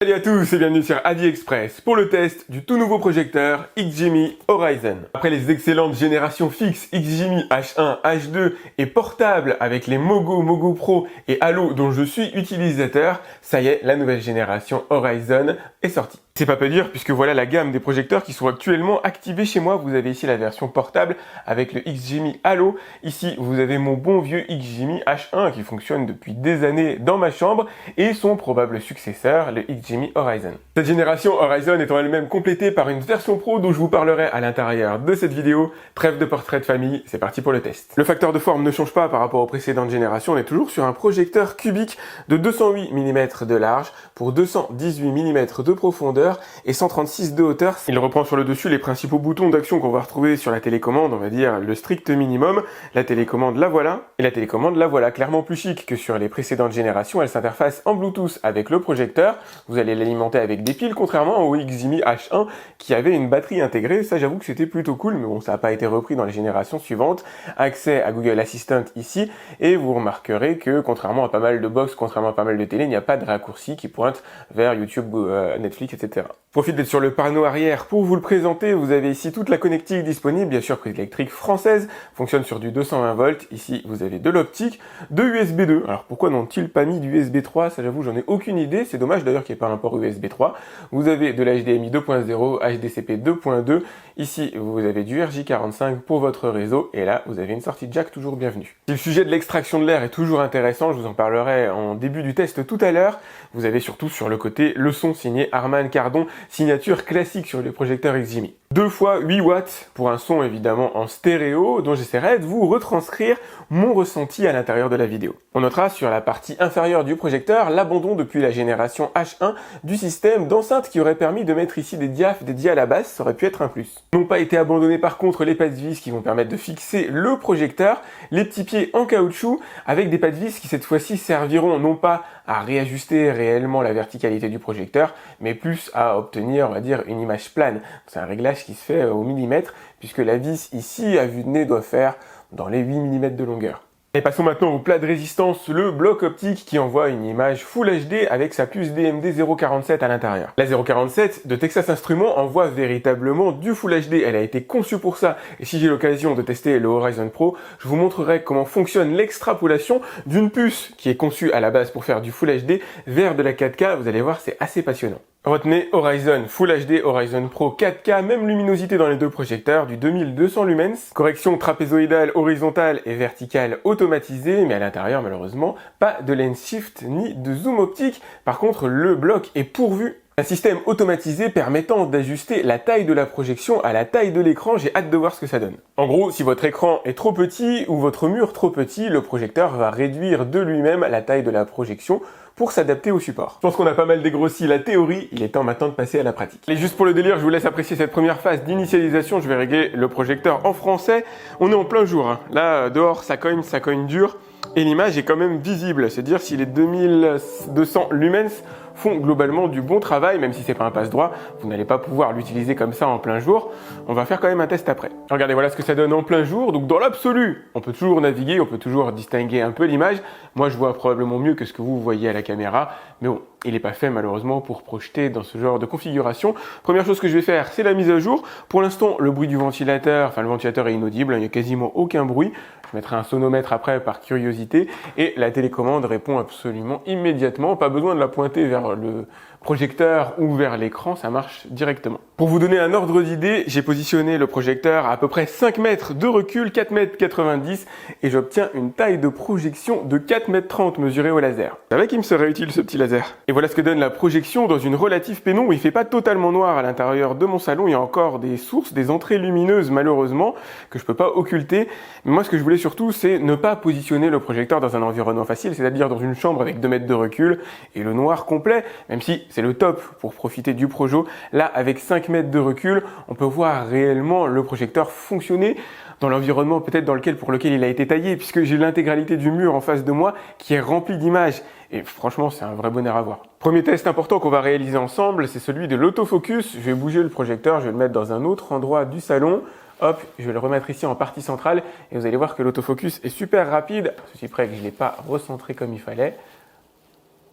Salut à tous et bienvenue sur AliExpress pour le test du tout nouveau projecteur XGIMI Horizon. Après les excellentes générations fixes XGIMI H1, H2 et portables avec les Mogo Pro et Halo dont je suis utilisateur, ça y est, la nouvelle génération Horizon est sortie. C'est pas peu dire puisque voilà la gamme des projecteurs qui sont actuellement activés chez moi. Vous avez ici la version portable avec le XGIMI Halo. Ici, vous avez mon bon vieux XGIMI H1 qui fonctionne depuis des années dans ma chambre et son probable successeur, le XGIMI Horizon. Cette génération Horizon étant elle-même complétée par une version pro dont je vous parlerai à l'intérieur de cette vidéo. Trêve de portrait de famille, c'est parti pour le test. Le facteur de forme ne change pas par rapport aux précédentes générations. On est toujours sur un projecteur cubique de 208 mm de large pour 218 mm de profondeur et 136 de hauteur. Il reprend sur le dessus les principaux boutons d'action qu'on va retrouver sur la télécommande, on va dire le strict minimum. La télécommande la voilà, et la télécommande la voilà, clairement plus chic que sur les précédentes générations. Elle s'interface en Bluetooth avec le projecteur. Vous allez l'alimenter avec des piles, contrairement au XGIMI H1 qui avait une batterie intégrée. Ça, j'avoue que c'était plutôt cool, mais bon, ça n'a pas été repris dans les générations suivantes. Accès à Google Assistant ici, et vous remarquerez que contrairement à pas mal de box, contrairement à pas mal de télé, il n'y a pas de raccourci qui pointe vers YouTube, Netflix, etc. Profite d'être sur le panneau arrière pour vous le présenter. Vous avez ici toute la connectique disponible, bien sûr prise électrique française, fonctionne sur du 220 volts. Ici, vous avez de l'optique, de USB 2. Alors pourquoi n'ont-ils pas mis du USB 3? Ça, j'avoue, j'en ai aucune idée. C'est dommage d'ailleurs qu'il n'y ait pas un port USB 3. Vous avez de l'HDMI 2.0, HDCP 2.2. Ici, vous avez du RJ45 pour votre réseau. Et là, vous avez une sortie jack toujours bienvenue. Si le sujet de l'extraction de l'air est toujours intéressant, je vous en parlerai en début du test tout à l'heure. Vous avez surtout sur le côté le son signé Harman Kardon, signature classique sur les projecteurs XGIMI. 2 fois 8 watts pour un son évidemment en stéréo dont j'essaierai de vous retranscrire mon ressenti à l'intérieur de la vidéo. On notera sur la partie inférieure du projecteur l'abandon depuis la génération H1 du système d'enceinte qui aurait permis de mettre ici des diaphes dédiés à la basse, ça aurait pu être un plus. N'ont pas été abandonnés par contre les pattes vis qui vont permettre de fixer le projecteur, les petits pieds en caoutchouc avec des pattes vis qui cette fois-ci serviront non pas à réajuster réellement la verticalité du projecteur, mais plus à obtenir, on va dire, une image plane. C'est un réglage qui se fait au millimètre, puisque la vis ici, à vue de nez, doit faire dans les 8 mm de longueur. Et passons maintenant au plat de résistance, le bloc optique qui envoie une image Full HD avec sa puce DMD 047 à l'intérieur. La 047 de Texas Instruments envoie véritablement du Full HD, elle a été conçue pour ça. Et si j'ai l'occasion de tester le Horizon Pro, je vous montrerai comment fonctionne l'extrapolation d'une puce qui est conçue à la base pour faire du Full HD vers de la 4K. Vous allez voir, c'est assez passionnant. Retenez Horizon Full HD, Horizon Pro 4K, même luminosité dans les deux projecteurs, du 2200 lumens, correction trapézoïdale, horizontale et verticale automatisée, mais à l'intérieur malheureusement, pas de lens shift ni de zoom optique. Par contre, le bloc est pourvu d'un système automatisé permettant d'ajuster la taille de la projection à la taille de l'écran. J'ai hâte de voir ce que ça donne. En gros, si votre écran est trop petit ou votre mur trop petit, le projecteur va réduire de lui-même la taille de la projection pour s'adapter au support. Je pense qu'on a pas mal dégrossi la théorie, il est temps maintenant de passer à la pratique. Et juste pour le délire, je vous laisse apprécier cette première phase d'initialisation. Je vais régler le projecteur en français. On est en plein jour, hein. Là, dehors, ça cogne dur. Et l'image est quand même visible, c'est-à-dire si les 2200 lumens font globalement du bon travail, même si c'est pas un passe-droit, vous n'allez pas pouvoir l'utiliser comme ça en plein jour. On va faire quand même un test après. Regardez, voilà ce que ça donne en plein jour. Donc dans l'absolu, on peut toujours naviguer, on peut toujours distinguer un peu l'image. Moi, je vois probablement mieux que ce que vous voyez à la caméra, mais bon, il n'est pas fait malheureusement pour projeter dans ce genre de configuration. Première chose que je vais faire, c'est la mise à jour. Pour l'instant, le bruit du ventilateur, le ventilateur est inaudible, il n'y a quasiment aucun bruit. Je mettrai un sonomètre après par curiosité et la télécommande répond absolument immédiatement. Pas besoin de la pointer vers le projecteur ou vers l'écran, ça marche directement. Pour vous donner un ordre d'idée, j'ai positionné le projecteur à peu près 5 mètres de recul, 4,90 m et j'obtiens une taille de projection de 4,30 m mesurée au laser. C'est vrai qu'il me serait utile ce petit laser. Et voilà ce que donne la projection dans une relative pénombre. Il fait pas totalement noir à l'intérieur de mon salon, il y a encore des sources, des entrées lumineuses malheureusement que je peux pas occulter. Mais moi ce que je voulais surtout c'est ne pas positionner le projecteur dans un environnement facile, c'est-à-dire dans une chambre avec 2 mètres de recul et le noir complet, même si c'est le top pour profiter du projo. Là, avec 5 mètres de recul, on peut voir réellement le projecteur fonctionner dans l'environnement peut-être pour lequel il a été taillé, puisque j'ai l'intégralité du mur en face de moi qui est rempli d'images. Et franchement, c'est un vrai bonheur à voir. Premier test important qu'on va réaliser ensemble, c'est celui de l'autofocus. Je vais bouger le projecteur, je vais le mettre dans un autre endroit du salon. Hop, je vais le remettre ici en partie centrale et vous allez voir que l'autofocus est super rapide. Ceci près que je ne l'ai pas recentré comme il fallait.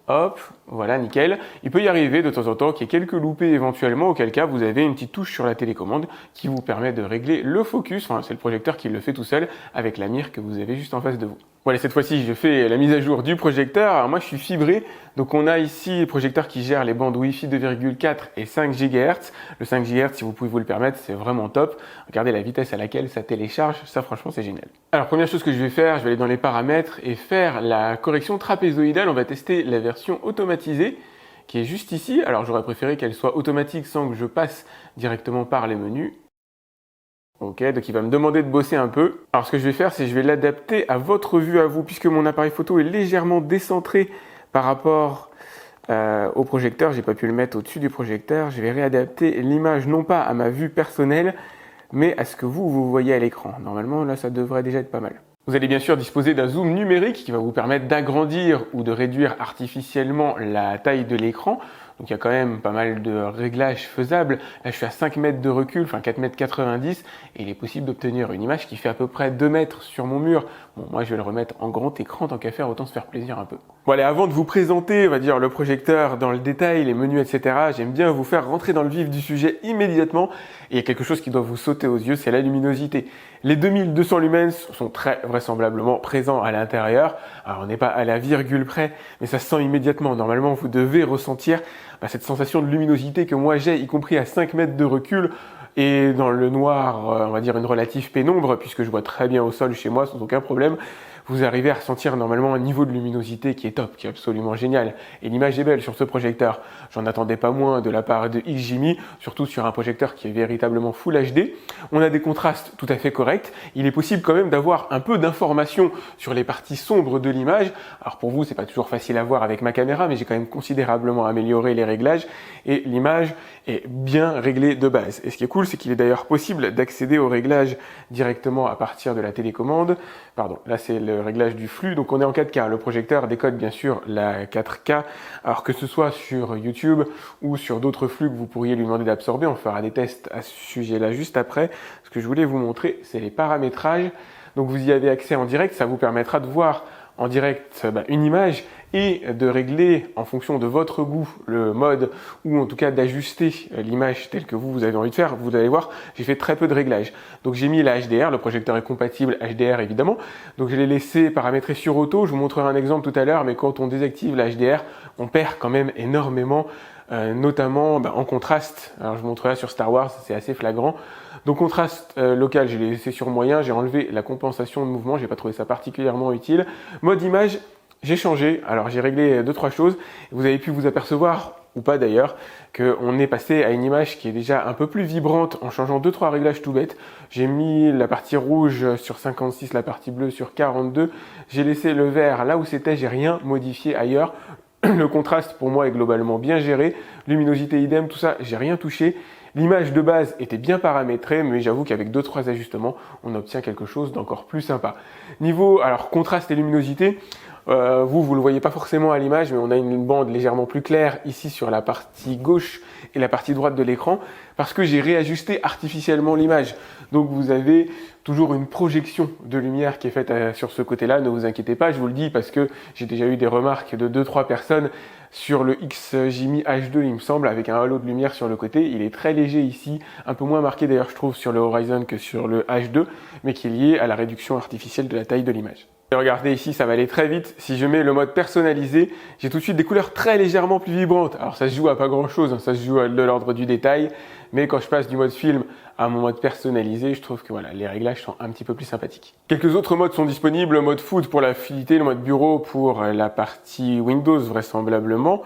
Hop, voilà, nickel. Il peut y arriver de temps en temps qu'il y ait quelques loupés éventuellement, auquel cas vous avez une petite touche sur la télécommande qui vous permet de régler le focus. Enfin, c'est le projecteur qui le fait tout seul avec la mire que vous avez juste en face de vous. Voilà, cette fois-ci, je fais la mise à jour du projecteur. Alors moi, je suis fibré. Donc on a ici le projecteur qui gère les bandes Wi-Fi 2,4 et 5 GHz. Le 5 GHz, si vous pouvez vous le permettre, c'est vraiment top. Regardez la vitesse à laquelle ça télécharge. Ça, franchement, c'est génial. Alors, première chose que je vais faire, je vais aller dans les paramètres et faire la correction trapézoïdale. On va tester la version automatisée qui est juste ici. Alors, j'aurais préféré qu'elle soit automatique sans que je passe directement par les menus. Ok, donc il va me demander de bosser un peu. Alors ce que je vais faire, c'est que je vais l'adapter à votre vue à vous, puisque mon appareil photo est légèrement décentré par rapport au projecteur. J'ai pas pu le mettre au-dessus du projecteur. Je vais réadapter l'image non pas à ma vue personnelle, mais à ce que vous voyez à l'écran. Normalement, là, ça devrait déjà être pas mal. Vous allez bien sûr disposer d'un zoom numérique qui va vous permettre d'agrandir ou de réduire artificiellement la taille de l'écran. Donc il y a quand même pas mal de réglages faisables. Là je suis à 5 mètres de recul, enfin 4,90 m et il est possible d'obtenir une image qui fait à peu près 2 mètres sur mon mur. Bon, moi je vais le remettre en grand écran, tant qu'à faire, autant se faire plaisir un peu. Bon allez, avant de vous présenter, on va dire, le projecteur dans le détail, les menus, etc., j'aime bien vous faire rentrer dans le vif du sujet immédiatement. Et il y a quelque chose qui doit vous sauter aux yeux, c'est la luminosité. Les 2200 lumens sont très vraisemblablement présents à l'intérieur. Alors on n'est pas à la virgule près, mais ça se sent immédiatement. Normalement, vous devez ressentir cette sensation de luminosité que moi j'ai, y compris à 5 mètres de recul et dans le noir, on va dire une relative pénombre, puisque je vois très bien au sol chez moi sans aucun problème. Vous arrivez à ressentir normalement un niveau de luminosité qui est top, qui est absolument génial. Et l'image est belle sur ce projecteur. J'en attendais pas moins de la part de XGIMI, surtout sur un projecteur qui est véritablement Full HD. On a des contrastes tout à fait corrects. Il est possible quand même d'avoir un peu d'informations sur les parties sombres de l'image. Alors pour vous, c'est pas toujours facile à voir avec ma caméra, mais j'ai quand même considérablement amélioré les réglages et l'image est bien réglée de base. Et ce qui est cool, c'est qu'il est d'ailleurs possible d'accéder aux réglages directement à partir de la télécommande. Pardon, là c'est le réglage du flux, donc on est en 4K. Le projecteur décode bien sûr la 4K, alors que ce soit sur YouTube ou sur d'autres flux que vous pourriez lui demander d'absorber. On fera des tests à ce sujet-là juste après. Ce que je voulais vous montrer, c'est les paramétrages. Donc vous y avez accès en direct, ça vous permettra de voir en direct une image et de régler en fonction de votre goût le mode ou en tout cas d'ajuster l'image telle que vous avez envie de faire. Vous allez voir, j'ai fait très peu de réglages. Donc j'ai mis la HDR, le projecteur est compatible HDR évidemment. Donc je l'ai laissé paramétrer sur auto. Je vous montrerai un exemple tout à l'heure, mais quand on désactive la HDR, on perd quand même énormément, notamment en contraste. Alors je vous montrerai sur Star Wars, c'est assez flagrant. Donc contraste local, je l'ai laissé sur moyen, j'ai enlevé la compensation de mouvement, j'ai pas trouvé ça particulièrement utile. Mode image, j'ai changé, alors j'ai réglé 2-3 choses. Vous avez pu vous apercevoir, ou pas d'ailleurs, qu'on est passé à une image qui est déjà un peu plus vibrante en changeant 2-3 réglages tout bêtes. J'ai mis la partie rouge sur 56, la partie bleue sur 42. J'ai laissé le vert là où c'était, j'ai rien modifié ailleurs. Le contraste pour moi est globalement bien géré. Luminosité idem, tout ça, j'ai rien touché. L'image de base était bien paramétrée, mais j'avoue qu'avec 2-3 ajustements, on obtient quelque chose d'encore plus sympa. Niveau contraste et luminosité, vous le voyez pas forcément à l'image, mais on a une bande légèrement plus claire ici sur la partie gauche et la partie droite de l'écran, parce que j'ai réajusté artificiellement l'image. Donc vous avez toujours une projection de lumière qui est faite sur ce côté-là, ne vous inquiétez pas, je vous le dis parce que j'ai déjà eu des remarques de 2-3 personnes sur le XGIMI H2, il me semble, avec un halo de lumière sur le côté. Il est très léger ici, un peu moins marqué d'ailleurs je trouve sur le Horizon que sur le H2, mais qui est lié à la réduction artificielle de la taille de l'image. Et regardez ici, ça va aller très vite. Si je mets le mode personnalisé, j'ai tout de suite des couleurs très légèrement plus vibrantes. Alors ça se joue à pas grand chose, ça se joue à de l'ordre du détail, mais quand je passe du mode film à mon mode personnalisé, je trouve que voilà, les réglages sont un petit peu plus sympathiques. Quelques autres modes sont disponibles, le mode food pour la fluidité, le mode bureau pour la partie Windows vraisemblablement.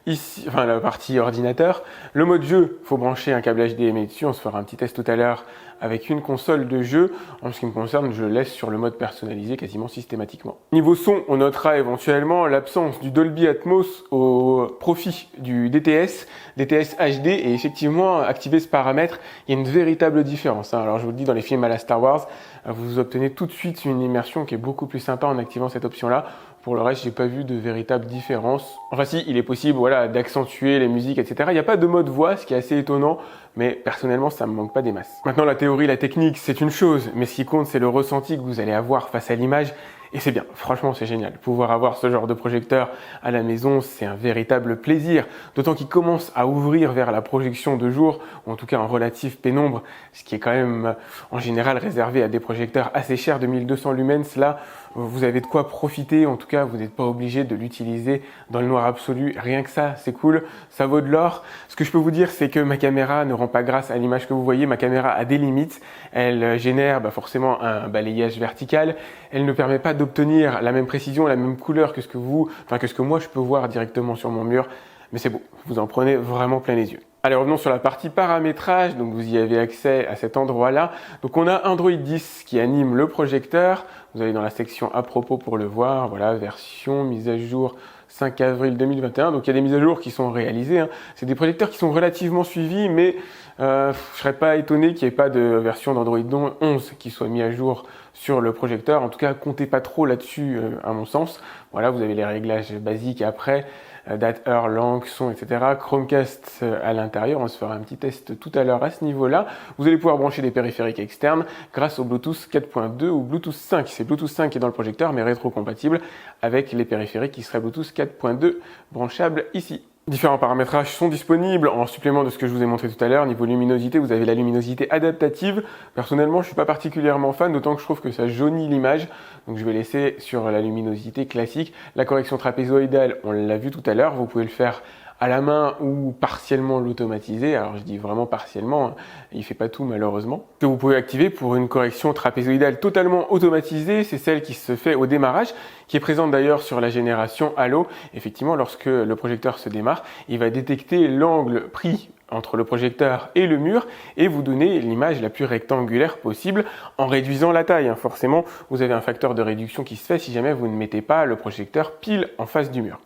Ici, la partie ordinateur. Le mode jeu, faut brancher un câble HDMI dessus, on se fera un petit test tout à l'heure avec une console de jeu. En ce qui me concerne, je le laisse sur le mode personnalisé quasiment systématiquement. Niveau son, on notera éventuellement l'absence du Dolby Atmos au profit du DTS HD, et effectivement, activer ce paramètre, il y a une véritable différence. Alors je vous le dis, dans les films à la Star Wars, vous obtenez tout de suite une immersion qui est beaucoup plus sympa en activant cette option-là. Pour le reste, j'ai pas vu de véritable différence. Enfin si, il est possible d'accentuer les musiques, etc. Il n'y a pas de mode voix, ce qui est assez étonnant, mais personnellement, ça me manque pas des masses. Maintenant, la théorie, la technique, c'est une chose, mais ce qui compte, c'est le ressenti que vous allez avoir face à l'image. Et c'est bien, franchement c'est génial. Pouvoir avoir ce genre de projecteur à la maison, c'est un véritable plaisir. D'autant qu'il commence à ouvrir vers la projection de jour, ou en tout cas en relative pénombre, ce qui est quand même en général réservé à des projecteurs assez chers de 1200 lumens. Là, vous avez de quoi profiter, en tout cas vous n'êtes pas obligé de l'utiliser dans le noir absolu. Rien que ça, c'est cool, ça vaut de l'or. Ce que je peux vous dire, c'est que ma caméra ne rend pas grâce à l'image que vous voyez. Ma caméra a des limites, elle génère forcément un balayage vertical, elle ne permet pas d'obtenir la même précision, la même couleur que ce que moi je peux voir directement sur mon mur, mais c'est beau, vous en prenez vraiment plein les yeux. Allez, revenons sur la partie paramétrage, donc vous y avez accès à cet endroit-là. Donc on a Android 10 qui anime le projecteur, vous allez dans la section à propos pour le voir, voilà, version, mise à jour 5 avril 2021, donc il y a des mises à jour qui sont réalisées, hein. C'est des projecteurs qui sont relativement suivis, mais je ne serais pas étonné qu'il n'y ait pas de version d'Android 11 qui soit mis à jour sur le projecteur. En tout cas, comptez pas trop là-dessus à mon sens. Voilà, vous avez les réglages basiques après, date, heure, langue, son, etc. Chromecast à l'intérieur, on se fera un petit test tout à l'heure à ce niveau-là. Vous allez pouvoir brancher des périphériques externes grâce au Bluetooth 4.2 ou Bluetooth 5. C'est Bluetooth 5 qui est dans le projecteur, mais rétro-compatible avec les périphériques qui seraient Bluetooth 4.2 branchables ici. Différents paramétrages sont disponibles en supplément de ce que je vous ai montré tout à l'heure. Niveau luminosité, vous avez la luminosité adaptative. Personnellement, je ne suis pas particulièrement fan, d'autant que je trouve que ça jaunit l'image. Donc je vais laisser sur la luminosité classique. La correction trapézoïdale, on l'a vu tout à l'heure, vous pouvez le faire à la main ou partiellement l'automatiser. Alors je dis vraiment partiellement, hein. Il ne fait pas tout malheureusement. Que vous pouvez activer pour une correction trapézoïdale totalement automatisée, c'est celle qui se fait au démarrage, qui est présente d'ailleurs sur la génération Halo. Effectivement, lorsque le projecteur se démarre, il va détecter l'angle pris entre le projecteur et le mur et vous donner l'image la plus rectangulaire possible en réduisant la taille, hein. Forcément, vous avez un facteur de réduction qui se fait si jamais vous ne mettez pas le projecteur pile en face du mur.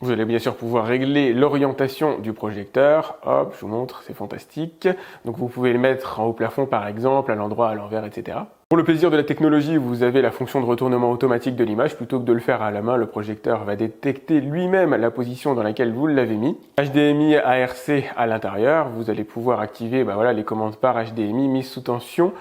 Vous allez bien sûr pouvoir régler l'orientation du projecteur. Hop, je vous montre, c'est fantastique. Donc vous pouvez le mettre en haut plafond par exemple, à l'endroit, à l'envers, etc. Pour le plaisir de la technologie, vous avez la fonction de retournement automatique de l'image. Plutôt que de le faire à la main, le projecteur va détecter lui-même la position dans laquelle vous l'avez mis. HDMI ARC à l'intérieur. Vous allez pouvoir activer les commandes par HDMI, mise sous tension.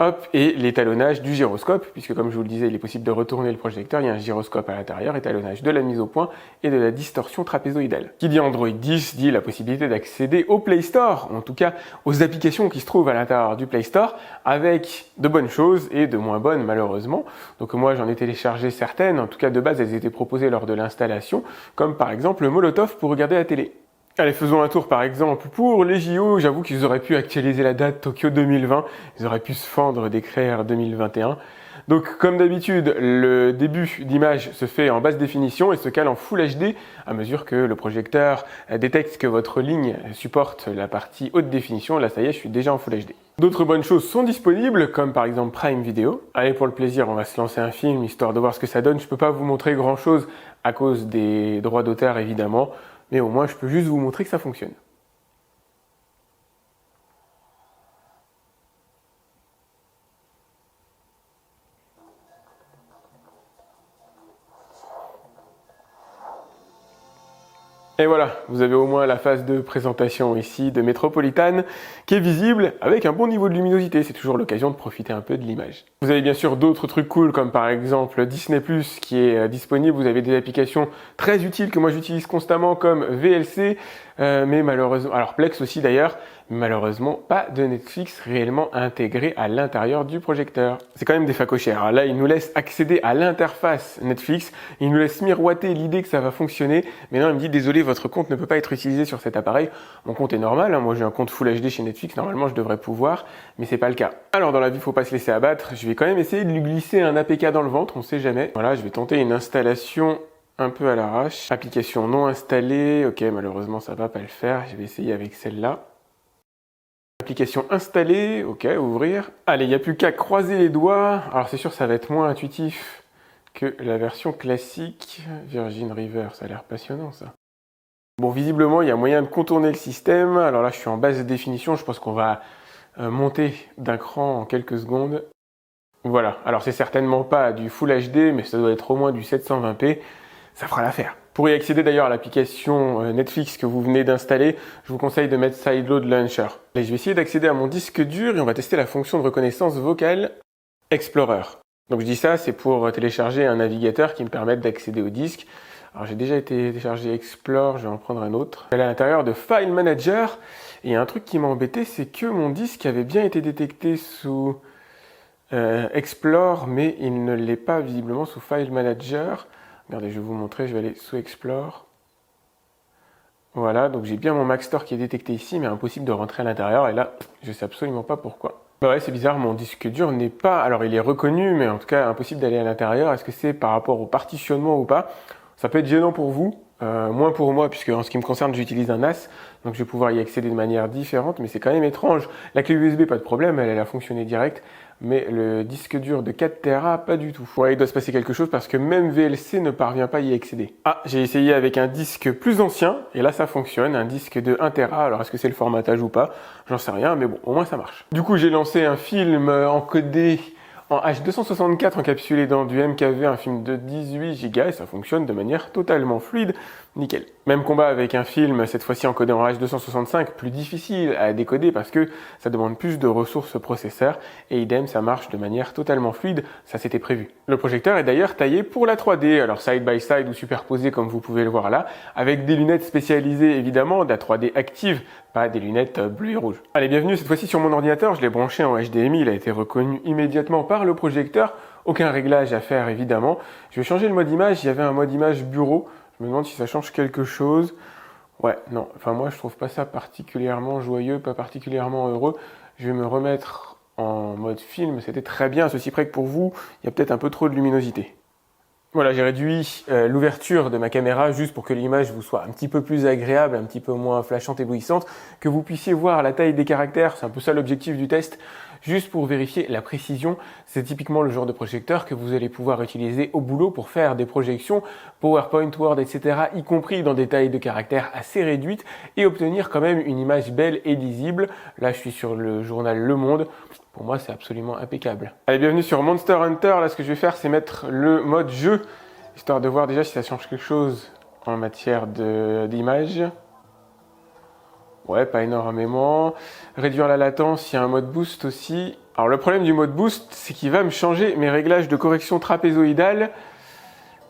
Hop, et l'étalonnage du gyroscope, puisque comme je vous le disais, il est possible de retourner le projecteur, il y a un gyroscope à l'intérieur, étalonnage de la mise au point et de la distorsion trapézoïdale. Qui dit Android 10 dit la possibilité d'accéder au Play Store, en tout cas aux applications qui se trouvent à l'intérieur du Play Store, avec de bonnes choses et de moins bonnes malheureusement. Donc moi j'en ai téléchargé certaines, en tout cas de base elles étaient proposées lors de l'installation, comme par exemple Molotov pour regarder la télé. Allez, faisons un tour par exemple pour les JO. J'avoue qu'ils auraient pu actualiser la date Tokyo 2020. Ils auraient pu se fendre d'écrire 2021. Donc, comme d'habitude, le début d'image se fait en basse définition et se cale en Full HD à mesure que le projecteur détecte que votre ligne supporte la partie haute définition. Là, ça y est, je suis déjà en Full HD. D'autres bonnes choses sont disponibles, comme par exemple Prime Video. Allez, pour le plaisir, on va se lancer un film, histoire de voir ce que ça donne. Je peux pas vous montrer grand chose à cause des droits d'auteur, évidemment. Mais au moins, je peux juste vous montrer que ça fonctionne. Et voilà, vous avez au moins la phase de présentation ici de Metropolitan qui est visible avec un bon niveau de luminosité. C'est toujours l'occasion de profiter un peu de l'image. Vous avez bien sûr d'autres trucs cool comme par exemple Disney Plus qui est disponible. Vous avez des applications très utiles que moi j'utilise constamment comme VLC, mais malheureusement, alors Plex aussi d'ailleurs, malheureusement pas de Netflix réellement intégré à l'intérieur du projecteur. C'est quand même des facochères. Alors là, il nous laisse accéder à l'interface Netflix, il nous laisse miroiter l'idée que ça va fonctionner, mais non, il me dit désolé, votre compte ne peut pas être utilisé sur cet appareil. Mon compte est normal, hein. Moi j'ai un compte Full HD chez Netflix, normalement je devrais pouvoir, mais c'est pas le cas. Alors dans la vie, faut pas se laisser abattre, je vais quand même essayer de lui glisser un APK dans le ventre, on sait jamais. Voilà, je vais tenter une installation un peu à l'arrache. Application non installée, ok, malheureusement ça va pas le faire, je vais essayer avec celle-là. Application installée, ok, ouvrir. Allez, il n'y a plus qu'à croiser les doigts. Alors c'est sûr, ça va être moins intuitif que la version classique. Virgin River, ça a l'air passionnant ça. Bon, visiblement, il y a moyen de contourner le système. Alors là, je suis en basse définition, je pense qu'on va monter d'un cran en quelques secondes. Voilà, alors c'est certainement pas du Full HD, mais ça doit être au moins du 720p. Ça fera l'affaire. Pour y accéder d'ailleurs à l'application Netflix que vous venez d'installer, je vous conseille de mettre Sideload Launcher. Et je vais essayer d'accéder à mon disque dur et on va tester la fonction de reconnaissance vocale Explorer. Donc je dis ça, c'est pour télécharger un navigateur qui me permette d'accéder au disque. Alors j'ai déjà été téléchargé Explore, je vais en prendre un autre. Elle est à l'intérieur de File Manager. Et il y a un truc qui m'a embêté, c'est que mon disque avait bien été détecté sous Explore, mais il ne l'est pas visiblement sous File Manager. Regardez, je vais vous montrer, je vais aller sous Explore. Voilà, donc j'ai bien mon Mac Store qui est détecté ici, mais impossible de rentrer à l'intérieur. Et là, je sais absolument pas pourquoi. Bah ouais, c'est bizarre, mon disque dur n'est pas... Alors, il est reconnu, mais en tout cas, impossible d'aller à l'intérieur. Est-ce que c'est par rapport au partitionnement ou pas? Ça peut être gênant pour vous, moins pour moi, puisque en ce qui me concerne, j'utilise un NAS, donc je vais pouvoir y accéder de manière différente, mais c'est quand même étrange. La clé USB, pas de problème, elle a fonctionné direct, mais le disque dur de 4 Tera, pas du tout. Ouais, il doit se passer quelque chose parce que même VLC ne parvient pas à y accéder. Ah, j'ai essayé avec un disque plus ancien, et là ça fonctionne, un disque de 1 Tera, alors est-ce que c'est le formatage ou pas? J'en sais rien, mais bon, au moins ça marche. Du coup, j'ai lancé un film encodé en H264 encapsulé dans du MKV, un film de 18 Go, et ça fonctionne de manière totalement fluide, nickel. Même combat avec un film, cette fois-ci encodé en H265, plus difficile à décoder parce que ça demande plus de ressources processeur, et idem, ça marche de manière totalement fluide, ça c'était prévu. Le projecteur est d'ailleurs taillé pour la 3D, alors side by side ou superposé comme vous pouvez le voir là, avec des lunettes spécialisées évidemment, de la 3D active, pas des lunettes bleues et rouges. Allez, bienvenue cette fois-ci sur mon ordinateur, je l'ai branché en HDMI, il a été reconnu immédiatement par le projecteur, aucun réglage à faire évidemment. Je vais changer le mode image, il y avait un mode image bureau, je me demande si ça change quelque chose. Ouais, non, enfin moi je trouve pas ça particulièrement joyeux, pas particulièrement heureux. Je vais me remettre en mode film, c'était très bien, à ceci près que pour vous, il y a peut-être un peu trop de luminosité. Voilà, j'ai réduit l'ouverture de ma caméra juste pour que l'image vous soit un petit peu plus agréable, un petit peu moins flashante, éblouissante, que vous puissiez voir la taille des caractères, c'est un peu ça l'objectif du test, juste pour vérifier la précision. C'est typiquement le genre de projecteur que vous allez pouvoir utiliser au boulot pour faire des projections PowerPoint, Word, etc., y compris dans des tailles de caractères assez réduites, et obtenir quand même une image belle et lisible. Là, je suis sur le journal Le Monde. Pour moi, c'est absolument impeccable. Allez, bienvenue sur Monster Hunter. Là, ce que je vais faire, c'est mettre le mode jeu, histoire de voir déjà si ça change quelque chose en matière d'image. Ouais, pas énormément. Réduire la latence, il y a un mode boost aussi. Alors, le problème du mode boost, c'est qu'il va me changer mes réglages de correction trapézoïdale.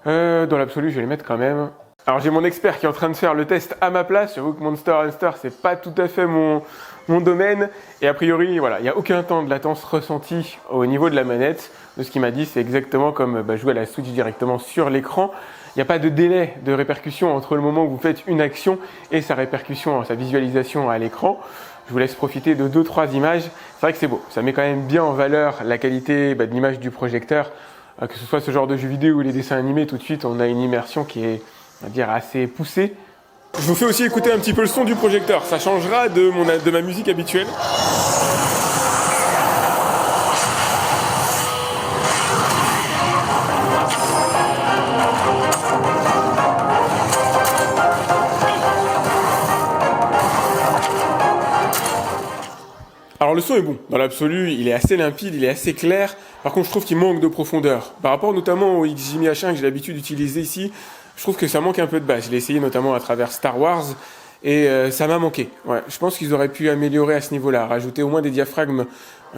Dans l'absolu, je vais les mettre quand même. Alors, j'ai mon expert qui est en train de faire le test à ma place. J'avoue que Monster Hunter, c'est pas tout à fait mon domaine. Et a priori, voilà, il n'y a aucun temps de latence ressenti au niveau de la manette. De ce qu'il m'a dit, c'est exactement comme jouer à la Switch directement sur l'écran. Il n'y a pas de délai de répercussion entre le moment où vous faites une action et sa répercussion, sa visualisation à l'écran. Je vous laisse profiter de 2-3 images. C'est vrai que c'est beau. Ça met quand même bien en valeur la qualité de l'image du projecteur. Que ce soit ce genre de jeux vidéo ou les dessins animés, tout de suite, on a une immersion qui est, on va dire, assez poussée. Je vous fais aussi écouter un petit peu le son du projecteur. Ça changera de ma musique habituelle. Alors le son est bon, dans l'absolu, il est assez limpide, il est assez clair. Par contre, je trouve qu'il manque de profondeur. Par rapport notamment au XGMI H1 que j'ai l'habitude d'utiliser ici, je trouve que ça manque un peu de base. Je l'ai essayé notamment à travers Star Wars et ça m'a manqué. Ouais, je pense qu'ils auraient pu améliorer à ce niveau-là, rajouter au moins des diaphragmes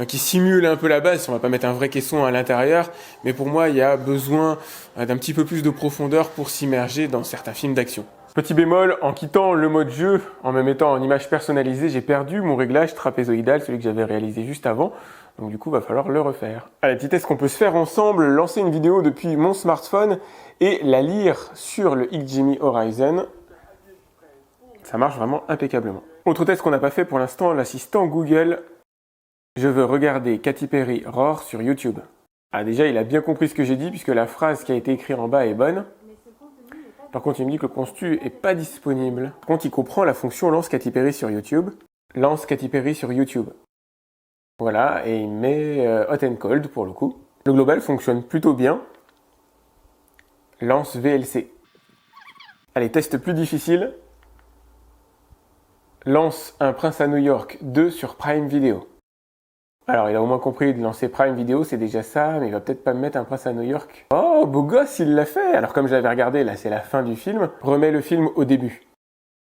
qui simulent un peu la base. On va pas mettre un vrai caisson à l'intérieur, mais pour moi, il y a besoin d'un petit peu plus de profondeur pour s'immerger dans certains films d'action. Petit bémol, en quittant le mode jeu, en me mettant en image personnalisée, j'ai perdu mon réglage trapézoïdal, celui que j'avais réalisé juste avant. Donc du coup, va falloir le refaire. Allez, petit test qu'on peut se faire ensemble, lancer une vidéo depuis mon smartphone et la lire sur le XGMI Horizon. Ça marche vraiment impeccablement. Autre test qu'on n'a pas fait pour l'instant, l'assistant Google. Je veux regarder Katy Perry Roar sur YouTube. Ah déjà, il a bien compris ce que j'ai dit puisque la phrase qui a été écrite en bas est bonne. Par contre, il me dit que le contenu n'est pas disponible. Par contre, il comprend la fonction lance Katy Perry sur YouTube. Lance Katy Perry sur YouTube. Voilà, et il met hot and cold pour le coup. Le global fonctionne plutôt bien. Lance VLC. Allez, test plus difficile. Lance un Prince à New York 2 sur Prime Video. Alors, il a au moins compris de lancer Prime Video, c'est déjà ça, mais il va peut-être pas me mettre un Prince à New York. Oh, beau gosse, il l'a fait. Alors, comme j'avais regardé, là, c'est la fin du film. Remets le film au début.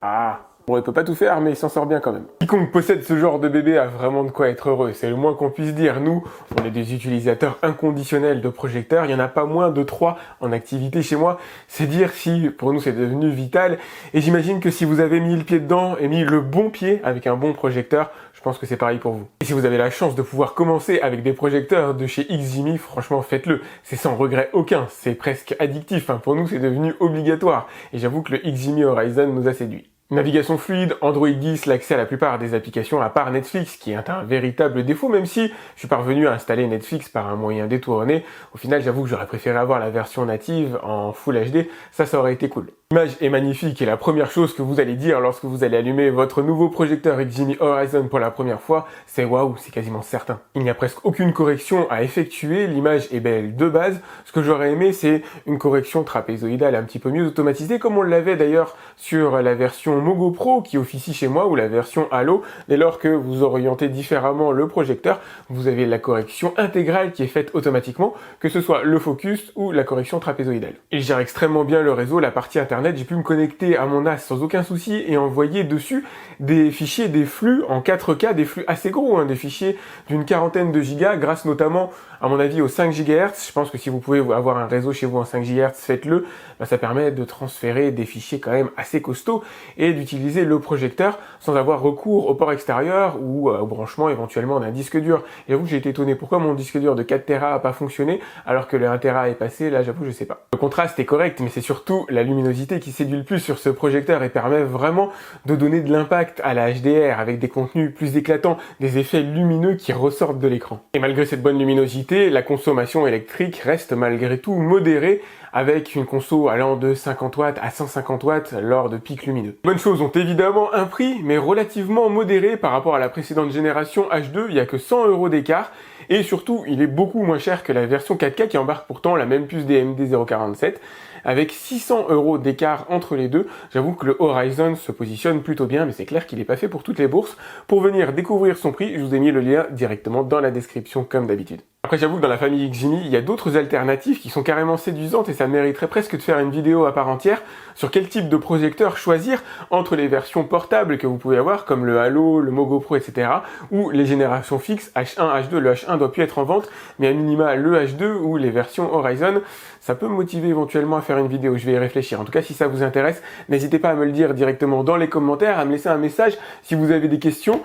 Ah, Bon, il peut pas tout faire, mais il s'en sort bien quand même. Quiconque possède ce genre de bébé a vraiment de quoi être heureux, c'est le moins qu'on puisse dire. Nous, on est des utilisateurs inconditionnels de projecteurs, il y en a pas moins de 3 en activité chez moi. C'est dire si, pour nous, c'est devenu vital. Et j'imagine que si vous avez mis le pied dedans et mis le bon pied avec un bon projecteur, je pense que c'est pareil pour vous. Et si vous avez la chance de pouvoir commencer avec des projecteurs de chez XGIMI, franchement, faites-le. C'est sans regret aucun, c'est presque addictif. Pour nous, c'est devenu obligatoire. Et j'avoue que le XGIMI Horizon nous a séduits. Navigation fluide, Android 10, l'accès à la plupart des applications à part Netflix, qui est un véritable défaut, même si je suis parvenu à installer Netflix par un moyen détourné. Au final, j'avoue que j'aurais préféré avoir la version native en Full HD, ça aurait été cool. L'image est magnifique et la première chose que vous allez dire lorsque vous allez allumer votre nouveau projecteur XGIMI Horizon pour la première fois, c'est waouh, c'est quasiment certain. Il n'y a presque aucune correction à effectuer, l'image est belle de base. Ce que j'aurais aimé, c'est une correction trapézoïdale un petit peu mieux automatisée, comme on l'avait d'ailleurs sur la version Mogo Pro qui officie chez moi ou la version Halo. Dès lors que vous orientez différemment le projecteur, vous avez la correction intégrale qui est faite automatiquement, que ce soit le focus ou la correction trapézoïdale. Il gère extrêmement bien le réseau, la partie internet. J'ai pu me connecter à mon NAS sans aucun souci et envoyer dessus des fichiers, des flux en 4K, des flux assez gros, des fichiers d'une quarantaine de gigas, grâce notamment, à mon avis, aux 5 GHz. Je pense que si vous pouvez avoir un réseau chez vous en 5 GHz, faites-le. Ça permet de transférer des fichiers quand même assez costauds et d'utiliser le projecteur sans avoir recours au port extérieur ou au branchement éventuellement d'un disque dur. Et j'avoue que j'ai été étonné pourquoi mon disque dur de 4 Tera a pas fonctionné alors que le 1 Tera est passé, là j'avoue je sais pas. Le contraste est correct, mais c'est surtout la luminosité qui séduit le plus sur ce projecteur et permet vraiment de donner de l'impact à la HDR avec des contenus plus éclatants, des effets lumineux qui ressortent de l'écran. Et malgré cette bonne luminosité, la consommation électrique reste malgré tout modérée avec une conso allant de 50 watts à 150 watts lors de pics lumineux. Les bonnes choses ont évidemment un prix, mais relativement modéré par rapport à la précédente génération H2, il n'y a que 100 € d'écart, et surtout il est beaucoup moins cher que la version 4K qui embarque pourtant la même puce AMD 047, avec 600 € d'écart entre les deux. J'avoue que le Horizon se positionne plutôt bien, mais c'est clair qu'il n'est pas fait pour toutes les bourses. Pour venir découvrir son prix, je vous ai mis le lien directement dans la description comme d'habitude. Après, j'avoue que dans la famille XGIMI, il y a d'autres alternatives qui sont carrément séduisantes et ça mériterait presque de faire une vidéo à part entière sur quel type de projecteur choisir entre les versions portables que vous pouvez avoir, comme le Halo, le Mogo Pro, etc., ou les générations fixes H1, H2. Le H1 doit plus être en vente, mais à minima le H2 ou les versions Horizon, ça peut me motiver éventuellement à faire une vidéo. Je vais y réfléchir. En tout cas, si ça vous intéresse, n'hésitez pas à me le dire directement dans les commentaires, à me laisser un message si vous avez des questions.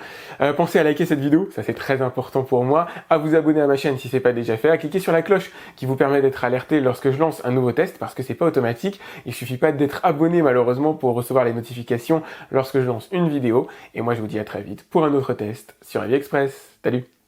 Pensez à liker cette vidéo, ça c'est très important pour moi, à vous abonner à ma chaîne si c'est pas déjà fait, à cliquer sur la cloche qui vous permet d'être alerté lorsque je lance un nouveau test, parce que c'est pas automatique, il suffit pas d'être abonné malheureusement pour recevoir les notifications lorsque je lance une vidéo. Et moi je vous dis à très vite pour un autre test sur AliExpress. Salut!